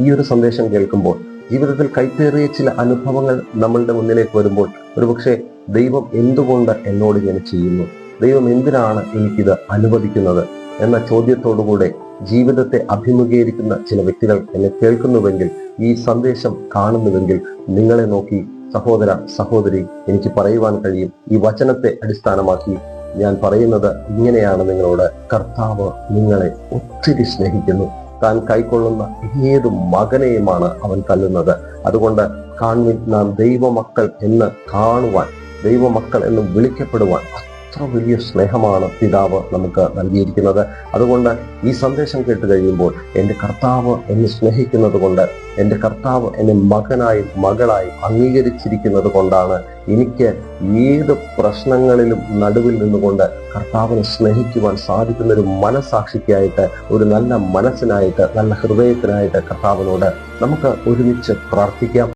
ഈ ഒരു സന്ദേശം കേൾക്കുമ്പോൾ ജീവിതത്തിൽ കൈപ്പേറിയ ചില അനുഭവങ്ങൾ നമ്മളുടെ മുന്നിലേക്ക് വരുമ്പോൾ ഒരുപക്ഷെ ദൈവം എന്തുകൊണ്ട് എന്നോട് ഇങ്ങനെ ചെയ്യുന്നു, ദൈവം എന്തിനാണ് എനിക്കിത് അനുവദിക്കുന്നത് എന്ന ചോദ്യത്തോടുകൂടെ ജീവിതത്തെ അഭിമുഖീകരിക്കുന്ന ചില വ്യക്തികൾ എന്നെ കേൾക്കുന്നുവെങ്കിൽ, ഈ സന്ദേശം കാണുന്നുവെങ്കിൽ, നിങ്ങളെ നോക്കി സഹോദര സഹോദരി എനിക്ക് പറയുവാൻ കഴിയും. ഈ വചനത്തെ അടിസ്ഥാനമാക്കി ഞാൻ പറയുന്നത് ഇങ്ങനെയാണ് നിങ്ങളോട്: കർത്താവ് നിങ്ങളെ ഒത്തിരി സ്നേഹിക്കുന്നു. താൻ കൈക്കൊള്ളുന്ന ഏത് മകനെയുമാണ് അവൻ തല്ലുന്നത്. അതുകൊണ്ട് കാണുവിൻ, നാം ദൈവമക്കൾ എന്ന് കാണുവാൻ, ദൈവമക്കൾ എന്ന് വിളിക്കപ്പെടുവാൻ അത്ര വലിയ സ്നേഹമാണ് പിതാവ് നമുക്ക് നൽകിയിരിക്കുന്നത്. അതുകൊണ്ട് ഈ സന്ദേശം കേട്ട് കഴിയുമ്പോൾ എൻ്റെ കർത്താവ് എന്നെ സ്നേഹിക്കുന്നത് കൊണ്ട്, എൻ്റെ കർത്താവ് എന്നെ മകനായും മകളായും അംഗീകരിച്ചിരിക്കുന്നത് കൊണ്ടാണ് എനിക്ക് ഏത് പ്രശ്നങ്ങളിലും നടുവിൽ നിന്നുകൊണ്ട് കർത്താവിനെ സ്നേഹിക്കുവാൻ സാധിക്കുന്ന ഒരു മനസാക്ഷിക്കായിട്ട്, ഒരു നല്ല മനസ്സിനായിട്ട്, നല്ല ഹൃദയത്തിനായിട്ട് കർത്താവിനോട് നമുക്ക് ഒരുമിച്ച് പ്രാർത്ഥിക്കാം.